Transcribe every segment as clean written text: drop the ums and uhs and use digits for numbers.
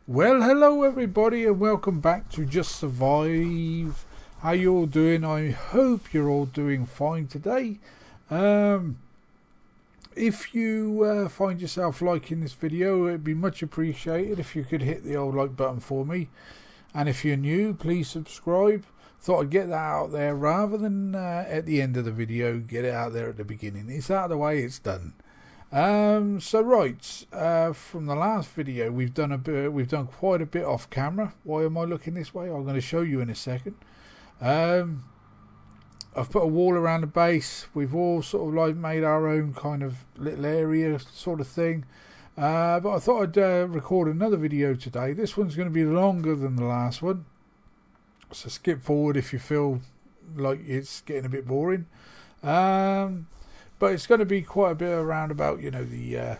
Well, hello everybody and welcome back to Just Survive. How you all doing? I hope you're all doing fine today. If you find yourself liking this video, it'd be much appreciated if you could hit the old like button for me. And if you're new, please subscribe. Thought I'd get that out there rather than at the end of the video, get it out there at the beginning. It's out of the way, it's done. From the last video we've done quite a bit off camera. Why am I looking this way? I'm going to show you in a second. I've put a wall around the base. We've all sort of like made our own kind of little area sort of thing. But I thought I'd record another video today. This one's going to be longer than the last one, so skip forward if you feel like it's getting a bit boring. But it's going to be quite a bit around about, you know, the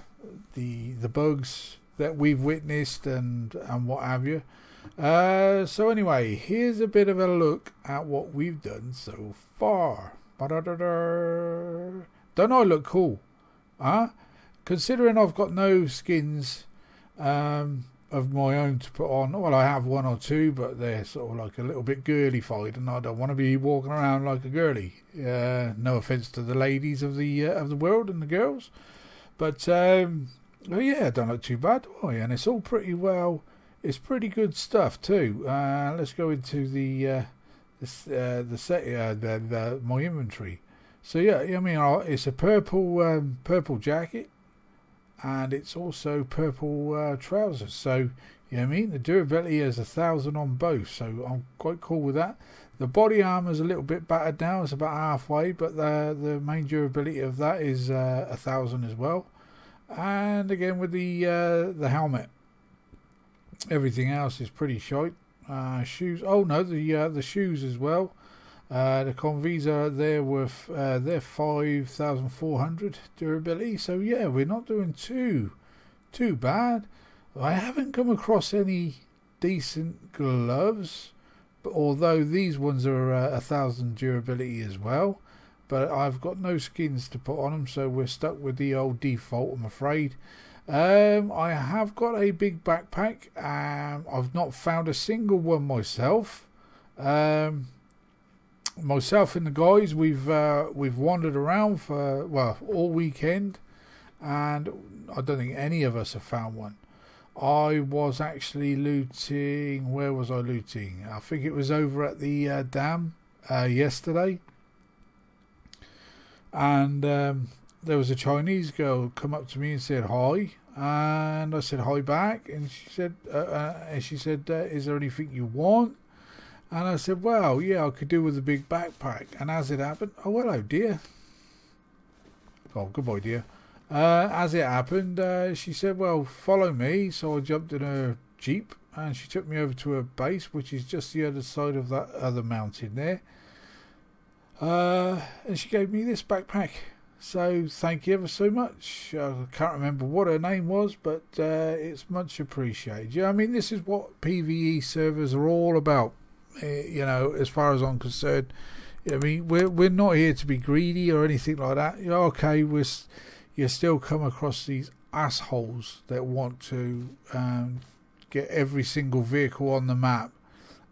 bugs that we've witnessed and what have you. So anyway, here's a bit of a look at what we've done so far. Don't I look cool? Huh? Considering I've got no skins of my own to put on. Well, I have one or two, but they're sort of like a little bit girly-fied, and I don't want to be walking around like a girly. No offence to the ladies of the world and the girls, but well, yeah, I don't look too bad, do I? And it's all pretty well. It's pretty good stuff too. Let's go into my inventory. So yeah, I mean, it's a purple jacket. And it's also purple trousers. So, you know what I mean? The durability is 1,000 on both. So I'm quite cool with that. The body armor's a little bit battered now. It's about halfway. But the main durability of that is 1,000 as well. And again with the helmet. Everything else is pretty shite. Shoes. Oh no, the shoes as well. The Convies are there with they're 5,400 durability, so yeah, we're not doing too bad. I haven't come across any decent gloves, but although these ones are 1,000 durability as well, but I've got no skins to put on them, so we're stuck with the old default, I'm afraid. I have got a big backpack. I've not found a single one myself. Myself and the guys, we've wandered around for all weekend, and I don't think any of us have found one. I was actually looting. Where was I looting? I think it was over at the dam yesterday, and there was a Chinese girl come up to me and said hi, and I said hi back, and she said, "Is there anything you want?" And I said, well, yeah, I could do with a big backpack. And as it happened, oh, hello, dear. Oh, goodbye, dear. As it happened, she said, well, follow me. So I jumped in her Jeep and she took me over to her base, which is just the other side of that other mountain there. And she gave me this backpack. So thank you ever so much. I can't remember what her name was, but it's much appreciated. Yeah, I mean, this is what PvE servers are all about. You know, as far as I'm concerned, I mean, we're not here to be greedy or anything like that. You know, okay, you still come across these assholes that want to get every single vehicle on the map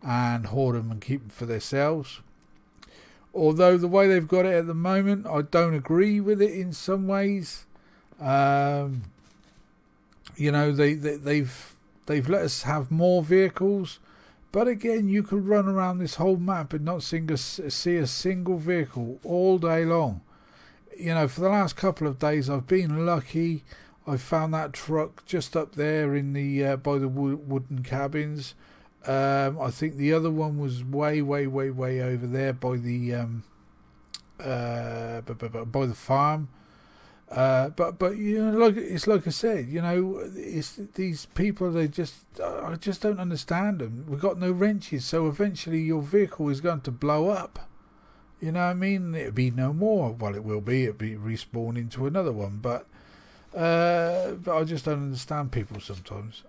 and hoard them and keep them for themselves. Although the way they've got it at the moment, I don't agree with it in some ways. You know, they've let us have more vehicles. But again, you could run around this whole map and not see a single vehicle all day long. You know, for the last couple of days, I've been lucky. I found that truck just up there in the by the wooden cabins. I think the other one was way over there by the farm. But you know, like I said, you know, it's these people. I just don't understand them. We've got no wrenches, so eventually your vehicle is going to blow up. You know what I mean? It'll be no more. Well, it will be. It'll be respawn into another one. But I just don't understand people sometimes.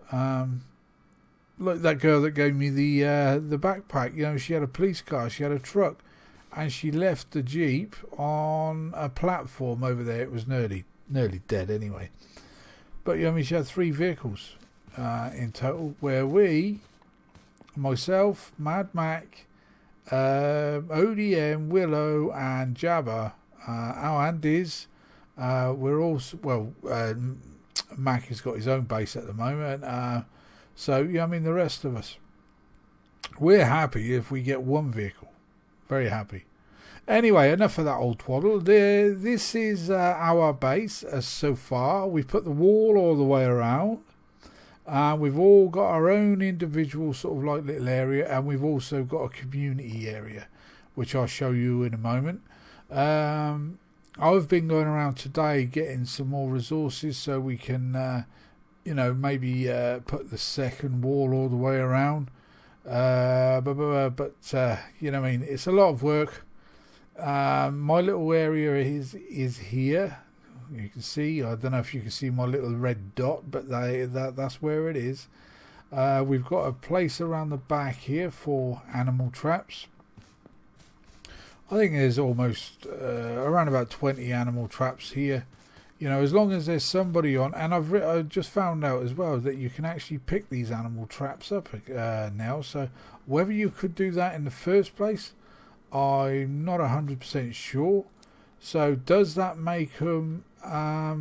Like that girl that gave me the backpack. You know, she had a police car. She had a truck. And she left the Jeep on a platform over there. It was nearly dead anyway. But I mean, she had 3 vehicles. in total, where we, myself, Mad Mac, ODM, Willow, and Jabba, and Diz, we're all, well, Mac has got his own base at the moment, so yeah, I mean the rest of us, we're happy if we get one vehicle, very happy. Anyway, enough of that old twaddle. This is our base so far. We've put the wall all the way around. We've all got our own individual sort of like little area, and we've also got a community area, which I'll show you in a moment. I've been going around today getting some more resources so we can, maybe put the second wall all the way around. But you know what I mean, it's a lot of work. My little area is here. You can see, I don't know if you can see my little red dot, but that's where it is. We've got a place around the back here for animal traps. I think there's almost around about 20 animal traps here. You know, as long as there's somebody on, and I just found out as well that you can actually pick these animal traps up now. So whether you could do that in the first place, I'm not 100% sure. So does that make them, are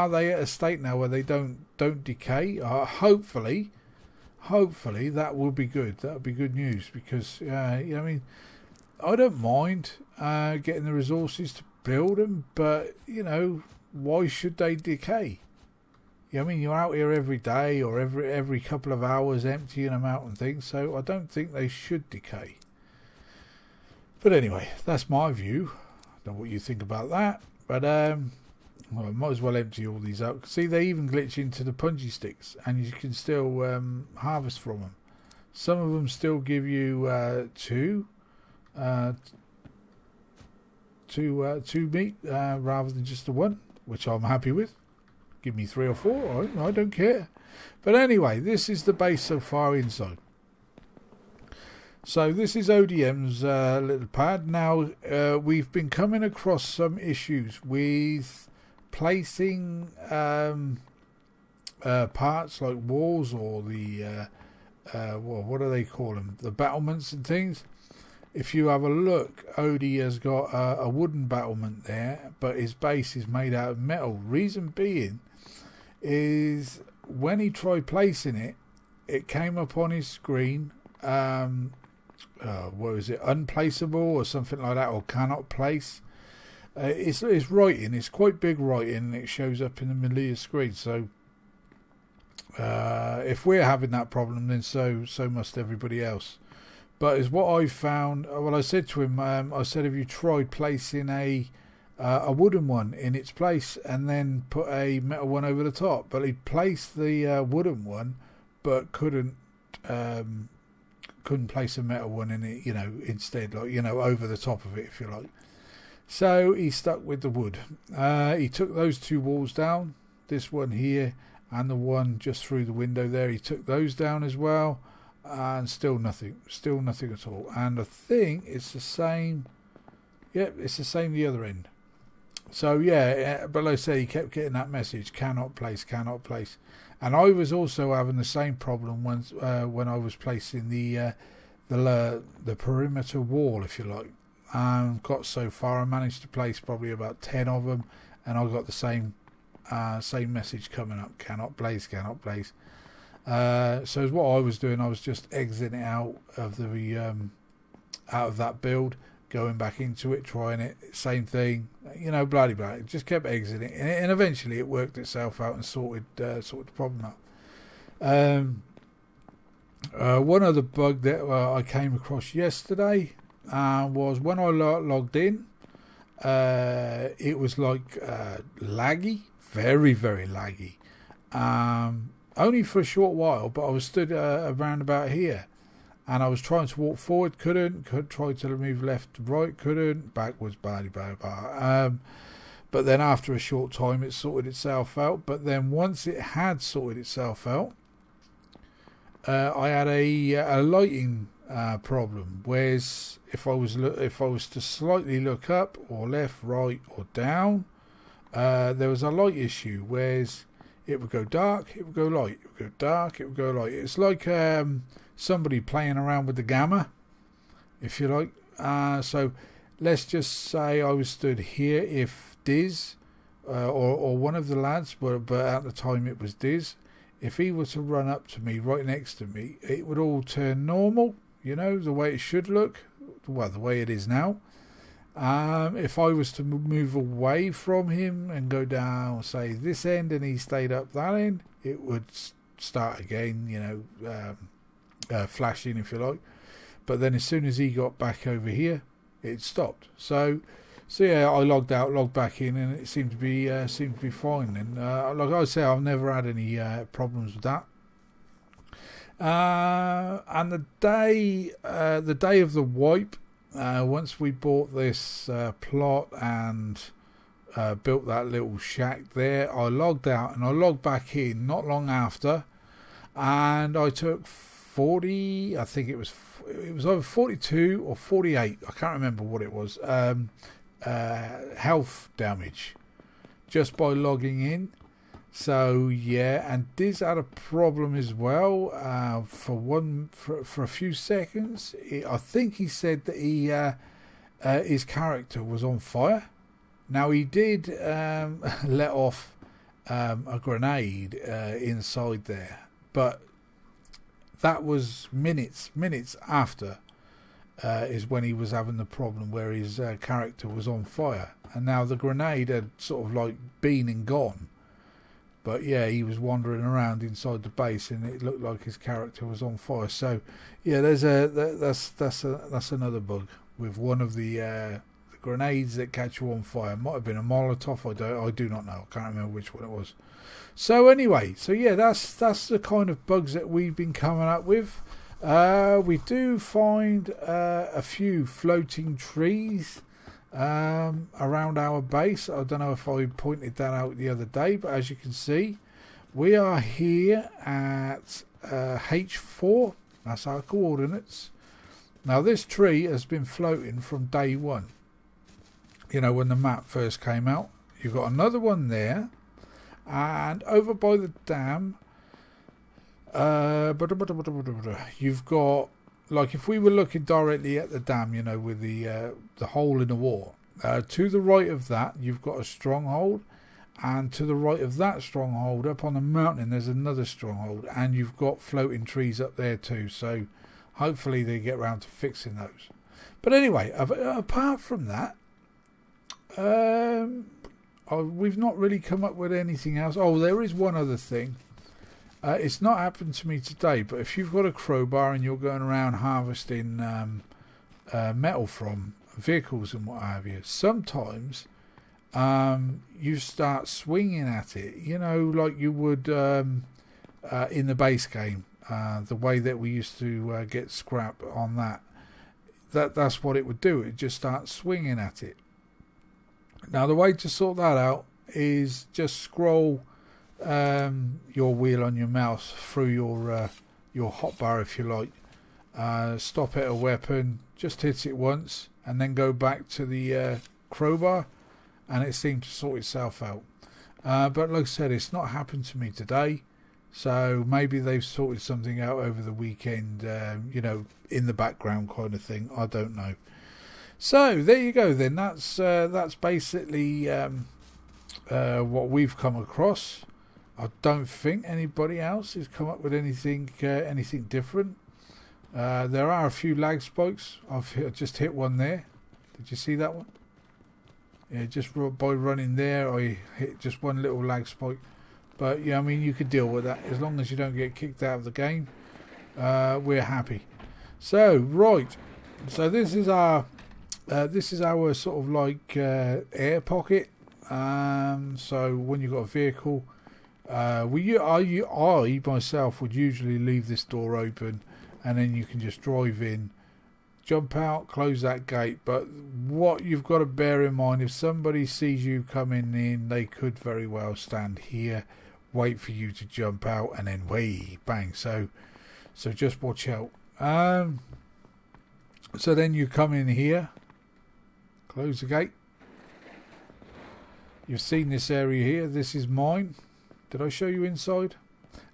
they at a state now where they don't decay? Hopefully that will be good. That would be good news, because I mean, I don't mind getting the resources to build them, but why should they decay? I mean, you're out here every day or every couple of hours emptying them out and things, so I don't think they should decay. But anyway, that's my view. I don't know what you think about that, but I might as well empty all these out. See, they even glitch into the punji sticks, and you can still harvest from them. Some of them still give you two meat rather than just the one, which I'm happy with. Give me 3 or 4, I don't care. But anyway, this is the base so far inside. So this is ODM's little pad. Now we've been coming across some issues with placing parts like walls or the what do they call them? The battlements and things. If you have a look, Odie has got a wooden battlement there, but his base is made out of metal. Reason being is when he tried placing it, it came up on his screen, what was it, unplaceable or something like that, or cannot place. It's writing, it's quite big writing, and it shows up in the middle of your screen. So if we're having that problem, then so must everybody else. But as what I found, well, I said to him, I said, have you tried placing a wooden one in its place and then put a metal one over the top? But he placed the wooden one, but couldn't place a metal one in it, instead, over the top of it, if you like. So he stuck with the wood. He took those 2 walls down, this one here and the one just through the window there. He took those down as well, and still nothing at all. And I think it's the same. Yep, it's the same the other end. So yeah, but like I say, he kept getting that message, cannot place. And I was also having the same problem once when I was placing the perimeter wall, if you like. Got so far, I managed to place probably about 10 of them, and I got the same message coming up, cannot place. So what I was doing, I was just exiting out of that build, going back into it, trying it, same thing, blah blah blah. It just kept exiting, and eventually it worked itself out and sorted the problem out. One other bug that I came across yesterday was when I logged in. It was like laggy, very very laggy. Only for a short while, but I was stood around about here, and I was trying to walk forward, couldn't. Try to move left to right, couldn't. Backwards, blah. But then after a short time, it sorted itself out. But then once it had sorted itself out, I had a lighting problem. Whereas if I was to slightly look up or left, right, or down, there was a light issue. Whereas it would go dark, it would go light, it would go dark, it would go light. It's like somebody playing around with the gamma, if you like. So let's just say I was stood here. If Diz or one of the lads, but at the time it was Diz, if he were to run up to me right next to me, it would all turn normal, you know, the way it should look, well, the way it is now. If I was to move away from him and go down, say, this end, and he stayed up that end, it would start again, you know, flashing, if you like. But then as soon as he got back over here, it stopped. So yeah, I logged out, logged back in, and it seemed to be fine. And like I say, I've never had any problems with that. And the day of the wipe, once we bought this plot and built that little shack there, I logged out and I logged back in not long after, and I took 40, I think it was either 42 or 48, I can't remember what it was, health damage just by logging in. So yeah, and Diz had a problem as well. For a few seconds, I think he said that his character was on fire. Now he did let off a grenade inside there, but that was minutes after is when he was having the problem where his character was on fire, and now the grenade had sort of like been and gone. But yeah, he was wandering around inside the base, and it looked like his character was on fire. So yeah, that's another bug with one of the grenades that catch you on fire. Might have been a Molotov. I do not know. I can't remember which one it was. So anyway, so yeah, that's the kind of bugs that we've been coming up with. We do find a few floating trees around our base. I don't know if I pointed that out the other day, but as you can see, we are here at H4. That's our coordinates. Now this tree has been floating from day one, you know, when the map first came out. You've got another one there, and over by the dam, you've got, like, if we were looking directly at the dam, you know, with the hole in the wall, to the right of that you've got a stronghold, and to the right of that stronghold up on the mountain there's another stronghold, and you've got floating trees up there too. So hopefully they get around to fixing those. But anyway, apart from that, we've not really come up with anything else. Oh, there is one other thing. It's not happened to me today, but if you've got a crowbar and you're going around harvesting metal from vehicles and what have you, sometimes you start swinging at it, you know, like you would in the base game, the way that we used to get scrap on that's what it would do. It just start swinging at it. Now the way to sort that out is just scroll your wheel on your mouse through your hotbar, if you like. Stop at a weapon, just hit it once, and then go back to the crowbar, and it seemed to sort itself out. But like I said, it's not happened to me today, so maybe they've sorted something out over the weekend, you know, in the background kind of thing. I don't know. So there you go then. That's basically what we've come across. I don't think anybody else has come up with anything different. There are a few lag spikes. I've just hit one there. Did you see that one? Yeah, just by running there, I hit just one little lag spike. But yeah, I mean, you could deal with that as long as you don't get kicked out of the game. We're happy. So right, so this is our sort of like air pocket. So when you've got a vehicle, I myself would usually leave this door open, and then you can just drive in, jump out, close that gate. But what you've got to bear in mind, if somebody sees you coming in, they could very well stand here, wait for you to jump out, and then bang. So just watch out. So then you come in here, close the gate. You've seen this area here. This is mine. Did I show you inside?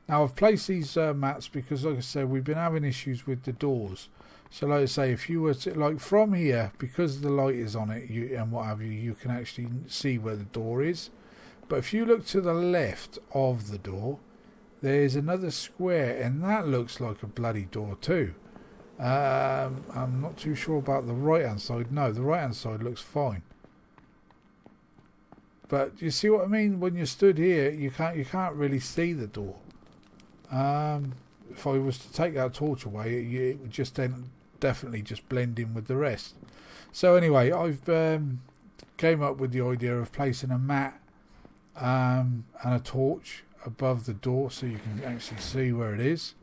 Now I've placed these mats because, like I said, we've been having issues with the doors. So like I say, if you were to, like from here, because the light is on it and what have you, you can actually see where the door is. But if you look to the left of the door, there's another square, and that looks like a bloody door too. I'm not too sure about the right hand side. No, the right hand side looks fine. But you see what I mean? When you're stood here, you can't really see the door. If I was to take that torch away, it would just then definitely just blend in with the rest. So anyway, I've came up with the idea of placing a mat and a torch above the door so you can actually see where it is,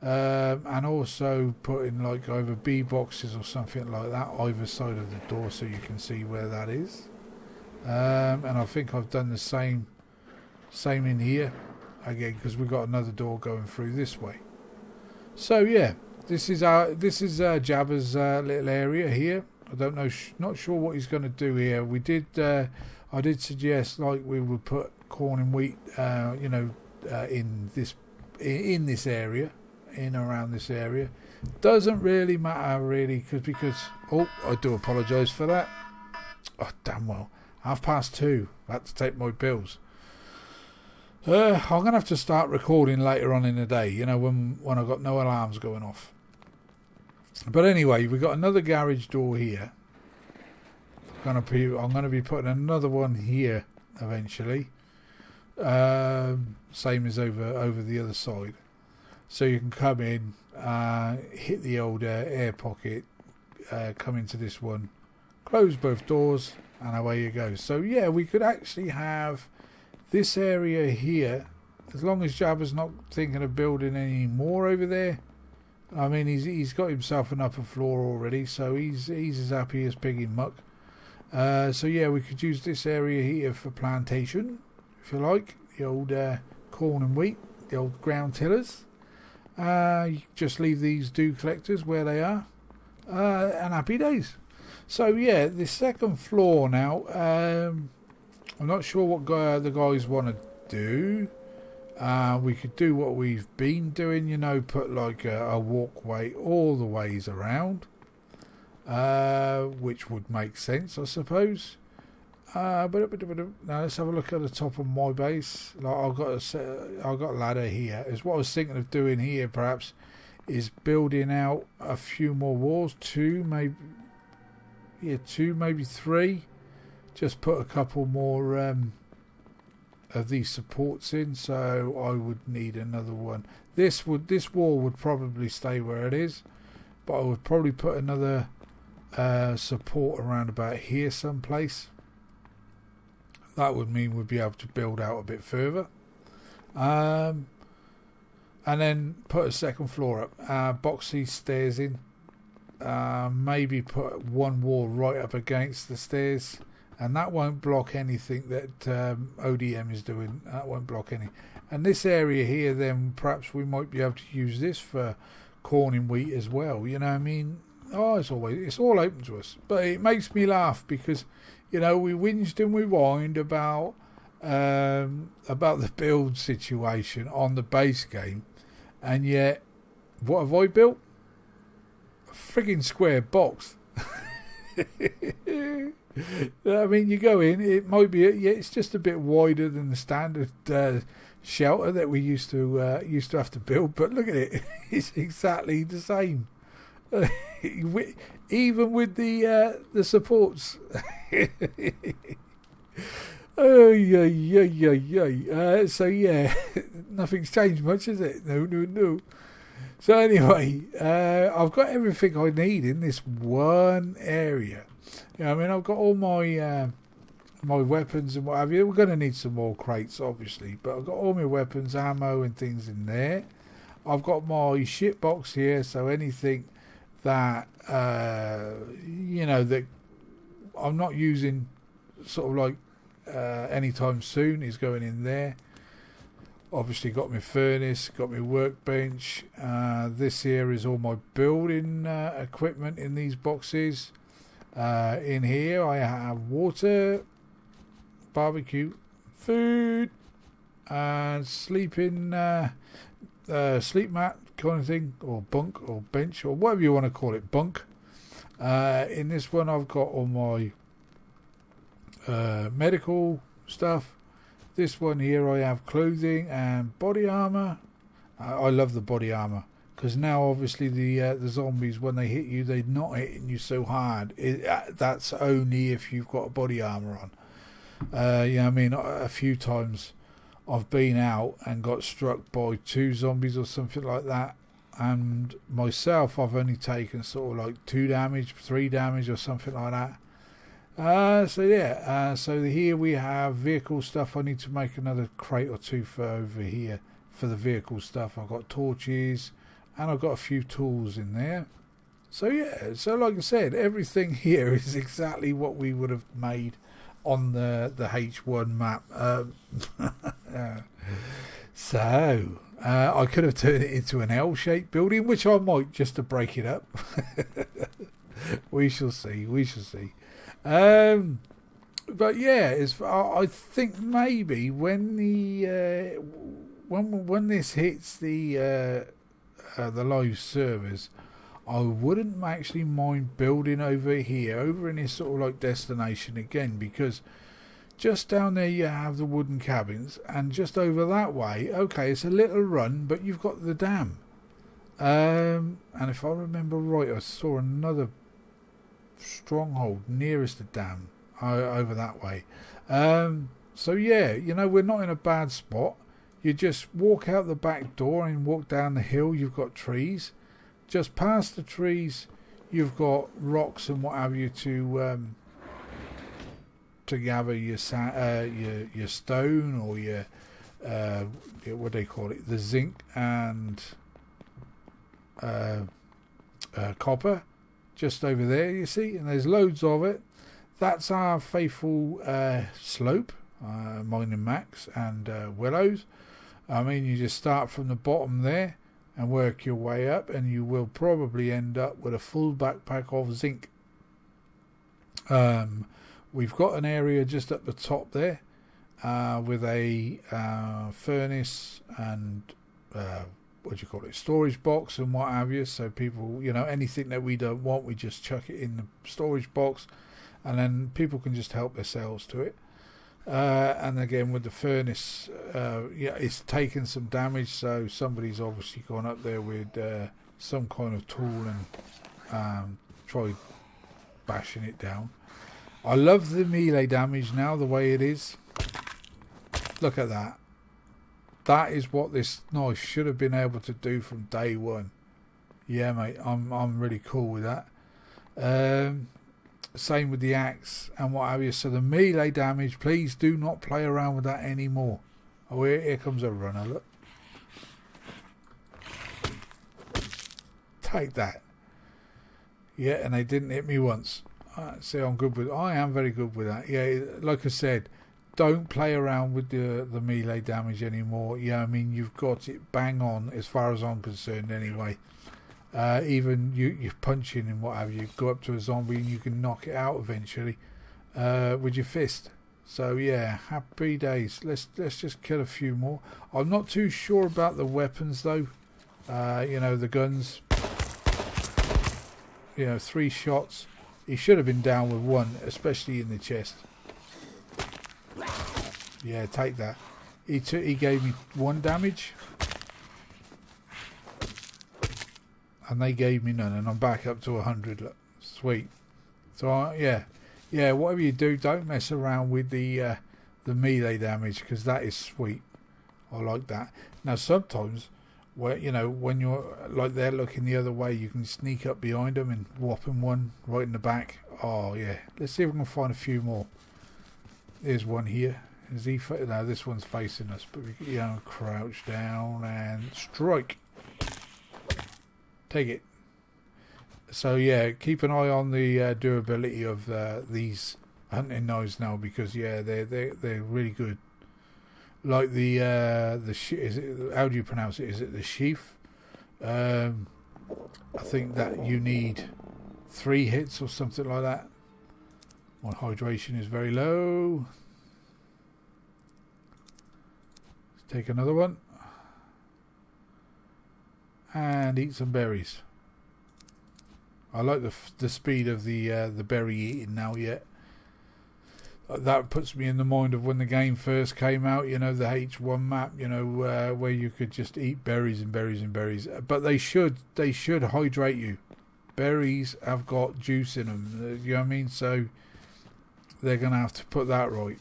and also putting like either B boxes or something like that either side of the door so you can see where that is. And I think I've done the same in here again, because we've got another door going through this way. So yeah, this is Jabba's little area here. I don't know, not sure what he's going to do here. I did suggest like we would put corn and wheat, in this area, in around this area. Doesn't really matter really, because oh, I do apologise for that. Oh damn well, 2:30. I had to take my pills. I'm gonna have to start recording later on in the day, you know, when I've got no alarms going off. But anyway, we've got another garage door here. I'm gonna be putting another one here eventually. Same as over the other side. So you can come in, hit the old air pocket, come into this one, close both doors, and away you go. So yeah, we could actually have this area here, as long as Jabba's not thinking of building any more over there. I mean, he's got himself an upper floor already, so he's as happy as pig in muck. So yeah, we could use this area here for plantation, if you like, the old corn and wheat, the old ground tillers. You just leave these dew collectors where they are, and happy days. So yeah, the second floor now. I'm not sure what the guys want to do. We could do what we've been doing, you know, put like a walkway all the ways around, which would make sense, I suppose. Now let's have a look at the top of my base. Like I've got a ladder here. Is what I was thinking of doing here. Perhaps is building out a few more walls, two, maybe 3. Just put a couple more of these supports in, so I would need another one. This wall would probably stay where it is, but I would probably put another support around about here someplace. That would mean we'd be able to build out a bit further, and then put a second floor up, box these stairs in, maybe put one wall right up against the stairs. And that won't block anything that ODM is doing. That won't block any. And this area here, then perhaps we might be able to use this for corn and wheat as well. You know what I mean? Oh, it's all open to us. But it makes me laugh because, you know, we whinged and we whined about the build situation on the base game, and yet what have I built? A frigging square box. I mean, you go in, it might be, it's just a bit wider than the standard shelter that we used to have to build, but look at it, it's exactly the same, even with the supports. Oh yeah. So yeah, nothing's changed much, is it? No. So anyway, I've got everything I need in this one area. Yeah, I mean, I've got all my my weapons and what have you. We're going to need some more crates, obviously, but I've got all my weapons, ammo, and things in there. I've got my ship box here, so anything that that I'm not using, sort of like anytime soon, is going in there. Obviously, got my furnace, got my workbench. This here is all my building equipment in these boxes. In here I have water, barbecue, food, and sleeping sleep mat kind of thing, or bunk or bench or whatever you want to call it, bunk. In this one I've got all my medical stuff. This one here I have clothing and body armor. I love the body armor because now obviously the zombies, when they hit you, they're not hitting you so hard. That's only if you've got a body armor on. Yeah, I mean, a few times I've been out and got struck by 2 zombies or something like that, and myself I've only taken sort of like 2 damage, 3 damage or something like that. So yeah, so here we have vehicle stuff. I need to make another crate or 2 for over here for the vehicle stuff. I've got torches and I've got a few tools in there. So yeah, so like I said, everything here is exactly what we would have made on the H1 map. So I could have turned it into an L-shaped building, which I might, just to break it up. We shall see. We shall see. But yeah, I think maybe when the when this hits the live servers, I wouldn't actually mind building over here, over in this sort of like destination again, because just down there you have the wooden cabins, and just over that way, okay, it's a little run, but you've got the dam. And if I remember right, I saw another stronghold nearest the dam over that way. So yeah, you know, we're not in a bad spot. You just walk out the back door and walk down the hill. You've got trees. Just past the trees, you've got rocks and what have you to gather your stone, or your what do they call it, the zinc and copper. Just over there, you see, and there's loads of it. That's our faithful slope, Mining Max and Willows. I mean, you just start from the bottom there and work your way up, and you will probably end up with a full backpack of zinc. We've got an area just at the top there with a furnace and what do you call it, storage box and what have you. So people, you know, anything that we don't want, we just chuck it in the storage box, and then people can just help themselves to it. And again with the furnace, yeah, it's taken some damage, so somebody's obviously gone up there with some kind of tool and tried bashing it down. I love the melee damage now, the way it is. Look at that. That is what this knife should have been able to do from day one. Yeah, mate, I'm really cool with that. Same with the axe and what have you. So the melee damage, please do not play around with that anymore. Oh, here comes a runner, look. Take that. Yeah, and they didn't hit me once. See, I am very good with that. Yeah, like I said, don't play around with the melee damage anymore. Yeah, I mean, you've got it bang on as far as I'm concerned anyway. Even you're punching and what have you, go up to a zombie and you can knock it out eventually with your fist. So yeah, happy days. Let's just kill a few more. I'm not too sure about the weapons though. You know, the guns. You know, 3 shots. He should have been down with 1, especially in the chest. Yeah, take that. He gave me 1 damage. And they gave me none, and I'm back up to 100. Look, sweet. So yeah, whatever you do, don't mess around with the melee damage, because that is sweet. I like that. Now sometimes, when you're like they're looking the other way, you can sneak up behind them and whop them one right in the back. Oh yeah. Let's see if we can find a few more. There's one here. Is he? No, this one's facing us. But we crouch down and strike. Take it. So yeah, keep an eye on the durability of these hunting knives now, because yeah, they're really good. Like the is it, how do you pronounce it? Is it the sheath? I think that you need 3 hits or something like that. My hydration is very low. Take another one. And eat some berries. I like the speed of the berry eating now. Yet that puts me in the mind of when the game first came out. You know, the H1 map. You know, where you could just eat berries and berries and berries. But they should hydrate you. Berries have got juice in them. You know what I mean? So they're gonna have to put that right.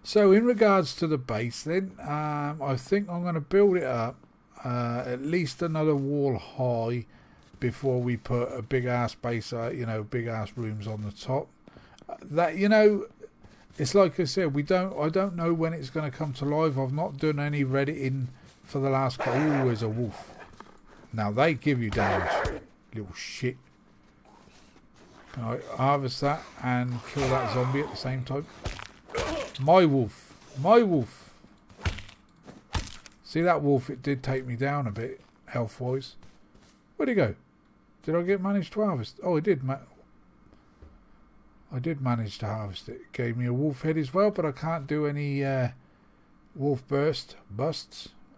So in regards to the base, then I think I'm gonna build it up at least another wall high before we put a big ass base, you know, big ass rooms on the top. That, you know, it's like I said, I don't know when it's going to come to life. I've not done any redditing for the last couple. Oh, there's a wolf. Now they give you damage, little shit. Can I harvest that and kill that zombie at the same time? My wolf, my wolf. See that wolf? It did take me down a bit, health wise. Where'd he go? Did I manage to harvest? Oh, I did. I did manage to harvest it. It gave me a wolf head as well, but I can't do any wolf busts.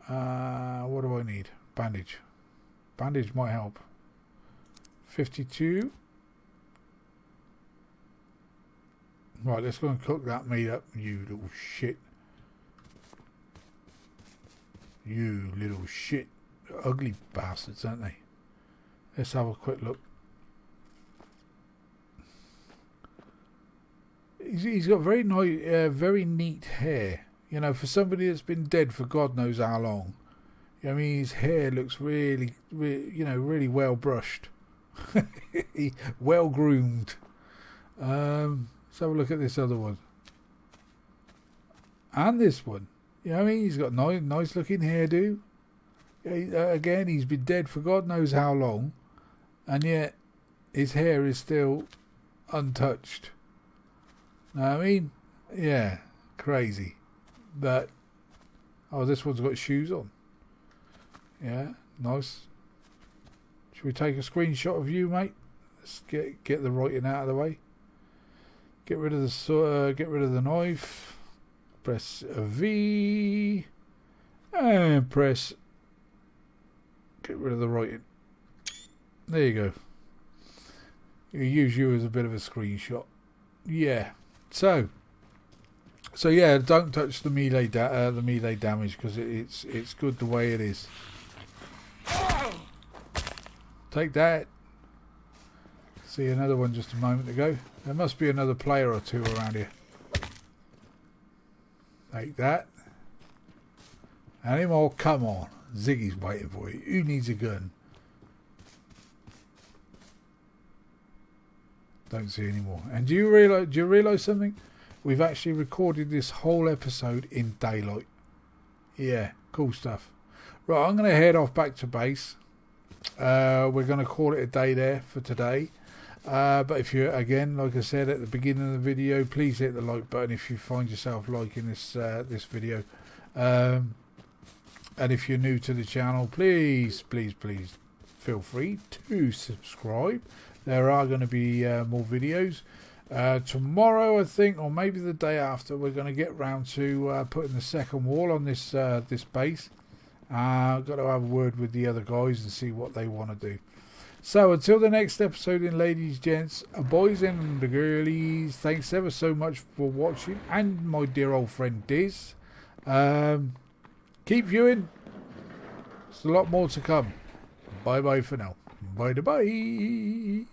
What do I need? Bandage. Bandage might help. 52. Right, let's go and cook that meat up, you little shit. You little shit. Ugly bastards, aren't they? Let's have a quick look. He's got very nice, very neat hair. You know, for somebody that's been dead for God knows how long. I mean, his hair looks really, you know, really well brushed, well groomed. Let's have a look at this other one, and this one. You know what I mean? He's got nice looking hairdo. Again, he's been dead for God knows how long, and yet his hair is still untouched. Know what I mean? Yeah, crazy. But oh, this one's got shoes on. Yeah, nice. Should we take a screenshot of you, mate? Let's get the writing out of the way. Get rid of the knife. Press a V and press. Get rid of the writing. There you go. You use you as a bit of a screenshot. Yeah. So yeah, don't touch the melee damage because it's good the way it is. Take that. See another one just a moment ago. There must be another player or two around here. Take that. Any more? Come on. Ziggy's waiting for you. Who needs a gun? Don't see any more. And do you realise something? We've actually recorded this whole episode in daylight. Yeah, cool stuff. Right, I'm going to head off back to base. We're going to call it a day there for today. But if you, again, like I said at the beginning of the video, please hit the like button if you find yourself liking this video. And if you're new to the channel, please feel free to subscribe. There are going to be more videos. Tomorrow, I think, or maybe the day after, we're going to get round to putting the second wall on this base. I've got to have a word with the other guys and see what they want to do. So until the next episode, in ladies, gents, boys and the girlies, thanks ever so much for watching, and my dear old friend Diz. Keep viewing. There's a lot more to come. Bye bye for now. Bye bye.